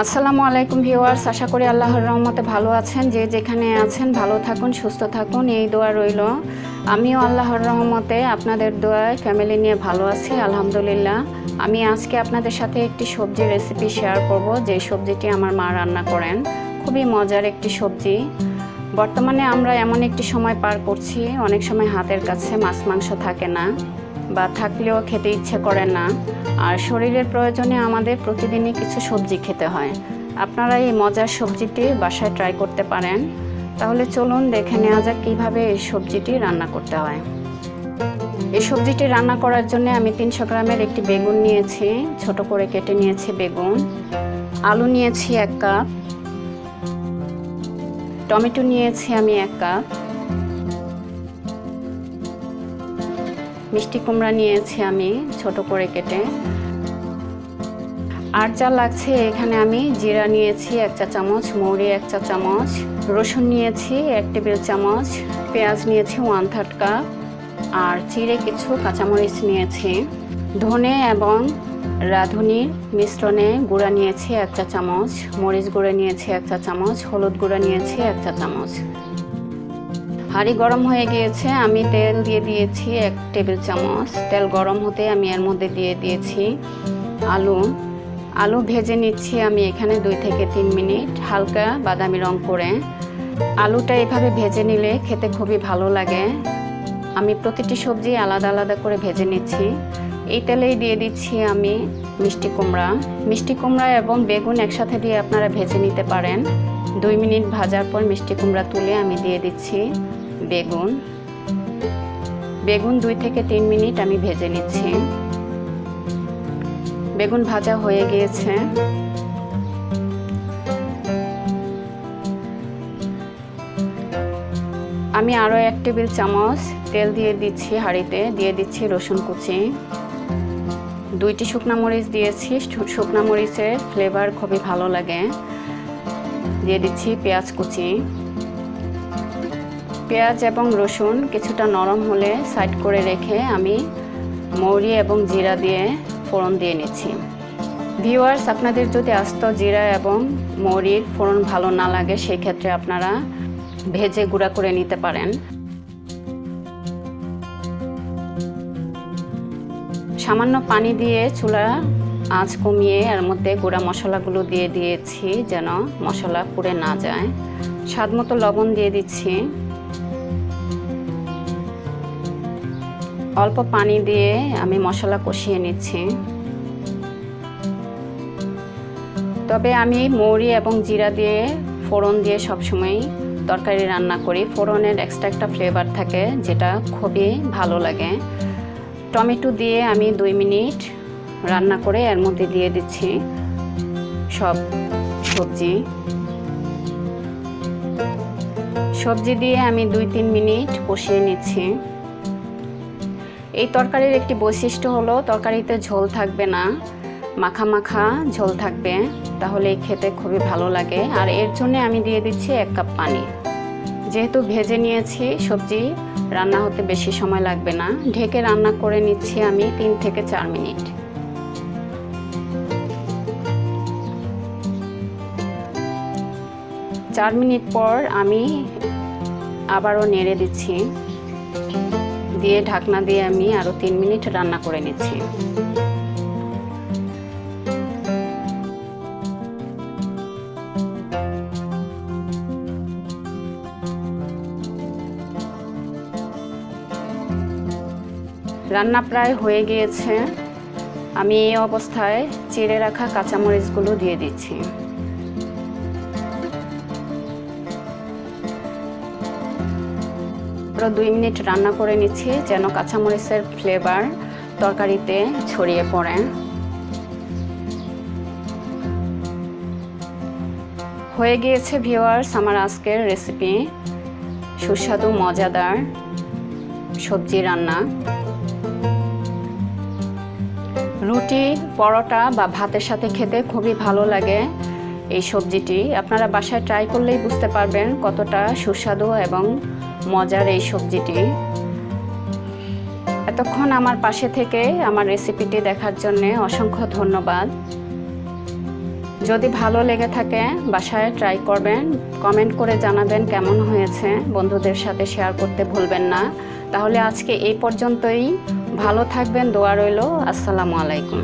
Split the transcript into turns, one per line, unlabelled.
আসসালামু আলাইকুম ভিউয়ার্স, আশা করি আল্লাহর রহমতে ভালো আছেন। যে যেখানে আছেন ভালো থাকুন, সুস্থ থাকুন, এই দোয়া রইল। আমিও আল্লাহর রহমতে আপনাদের দোয়ায় ফ্যামিলি নিয়ে ভালো আছি, আলহামদুলিল্লাহ। আমি আজকে আপনাদের সাথে একটি সবজির রেসিপি শেয়ার করব, যে সবজিটি আমার মা রান্না করেন। খুবই মজার একটি সবজি। বর্তমানে আমরা এমন একটি সময় পার করছি, অনেক সময় হাতের কাছে মাছ মাংস থাকে না, বা থাকলেও খেতে ইচ্ছে করে না। আর শরীরের প্রয়োজনে আমাদের প্রতিদিনই কিছু সবজি খেতে হয়। আপনারা এই মজার সবজিটি বাসায় ট্রাই করতে পারেন। তাহলে চলুন দেখে নেওয়া যাক কীভাবে এই সবজিটি রান্না করতে হয়। এই সবজিটি রান্না করার জন্য আমি 300 গ্রামের একটি বেগুন নিয়েছি, ছোট করে কেটে নিয়েছি বেগুন। আলু নিয়েছি 1 কাপ, টমেটো নিয়েছি আমি 1 কাপ, মিষ্টি কুমড়া নিয়েছি আমি ছোট করে কেটে। আর যা লাগছে এখানে আমি জিরা নিয়েছি 1 চা চামচ, মৌরি 1 চা চামচ, রসুন নিয়েছি 1 টেবিল চামচ, পেঁয়াজ নিয়েছি 1/3 কাপ, আর চিড়ে কিছু কাঁচামরিচ নিয়েছি। ধনে এবং রাঁধুনির মিশ্রণে গুঁড়া নিয়েছি 1 চা চামচ, মরিচ গুঁড়া নিয়েছি 1 চা চামচ, হলুদ গুঁড়া নিয়েছি 1 চা চামচ। হাঁড়ি গরম হয়ে গিয়েছে, আমি তেল দিয়ে দিয়েছি 1 টেবিল চামচ। তেল গরম হতে আমি এর মধ্যে দিয়ে দিয়েছি আলু ভেজে নিচ্ছি আমি এখানে 2 থেকে 3 মিনিট, হালকা বাদামি রং করে। আলুটা এভাবে ভেজে নিলে খেতে খুবই ভালো লাগে। আমি প্রতিটি সবজি আলাদা আলাদা করে ভেজে নিচ্ছি। এই তেলেই দিয়ে দিচ্ছি আমি মিষ্টি কুমড়া এবং বেগুন একসাথে দিয়ে আপনারা ভেজে নিতে পারেন। 2 মিনিট ভাজার পর মিষ্টি কুমড়া তুলে আমি দিয়ে দিচ্ছি বেগুন 2 থেকে 3 মিনিট আমি ভেজে নিচ্ছি। বেগুন ভাজা হয়ে গিয়েছে। আমি আরও 1 টেবিল চামচ তেল দিয়ে দিচ্ছি হাঁড়িতে, দিয়ে দিচ্ছি রসুন কুচি। 2টি শুকনা মরিচ দিয়েছি, শুকনা মরিচের ফ্লেভার খুবই ভালো লাগে। দিয়ে দিচ্ছি পেঁয়াজ কুচি। পেঁয়াজ এবং রসুন কিছুটা নরম হলে সাইড করে রেখে আমি মৌরি এবং জিরা দিয়ে ফোড়ন দিয়ে নিচ্ছি। ভিউয়ার্স, আপনাদের যদি আস্ত জিরা এবং মৌরির ফোড়ন ভালো না লাগে, সেই ক্ষেত্রে আপনারা ভেজে গুঁড়া করে নিতে পারেন। সামান্য পানি দিয়ে চুলা আঁচ কমিয়ে এর মধ্যে গুঁড়া মশলাগুলো দিয়ে দিয়েছি, যেন মশলা পুড়ে না যায়। স্বাদমতো লবণ দিয়ে দিচ্ছি। অল্প পানি দিয়ে আমি মশলা কষিয়ে নিচ্ছি। তবে আমি মৌরি এবং জিরা দিয়ে ফোড়ন দিয়ে সবসময় তরকারি রান্না করি। ফোড়নের এক্সট্রা একটা ফ্লেভার থাকে, যেটা খুবই ভালো লাগে। টমেটো দিয়ে আমি 2 মিনিট রান্না করে এর মধ্যে দিয়ে দিচ্ছি সব সবজি দিয়ে আমি 2-3 মিনিট কষিয়ে নিচ্ছি। এই তরকারির একটি বৈশিষ্ট্য হলো তরকারিতে ঝোল থাকবে না, মাখা মাখা ঝোল থাকবে, তাহলে খেতে খুবই ভালো লাগে। আর এর জন্য আমি দিয়ে দিচ্ছি 1 কাপ পানি। যেহেতু ভেজে নিয়েছি, সবজি রান্না হতে বেশি সময় লাগবে না। ঢেকে রান্না করে নিচ্ছি আমি 3 থেকে 4 মিনিট। চার মিনিট পর আমি আবারও নেড়ে দিচ্ছি, দিয়ে ঢাকনা দিয়ে আমি আরও 3 মিনিট রান্না করে নিচ্ছি। রান্না প্রায় হয়ে গিয়েছে। আমি এই অবস্থায় চিড়ে রাখা কাঁচামরিচগুলো দিয়ে দিচ্ছি। পুরো 2 মিনিট রান্না করে নিচ্ছি, যেন কাঁচামরিচের ফ্লেভার তরকারিতে ছড়িয়ে পড়ে। হয়ে গিয়েছে ভিউয়ার্স আমার আজকের রেসিপি, সুস্বাদু মজাদার সবজি রান্না। রুটি, পরোটা বা ভাতের সাথে খেতে খুবই ভালো লাগে এই সবজিটি। আপনারা বাসায় ট্রাই করলেই বুঝতে পারবেন কতটা সুস্বাদু এবং মজার এই সবজিটি। এতক্ষণ আমার পাশে থেকে আমার রেসিপিটি দেখার জন্য অসংখ্য ধন্যবাদ। যদি ভালো লেগে থাকে বাসায় ট্রাই করবেন, কমেন্ট করে জানাবেন কেমন হয়েছে, বন্ধুদের সাথে শেয়ার করতে ভুলবেন না। তাহলে আজকে এই পর্যন্তই, ভালো থাকবেন, দোয়া রইল। আসসালামু আলাইকুম।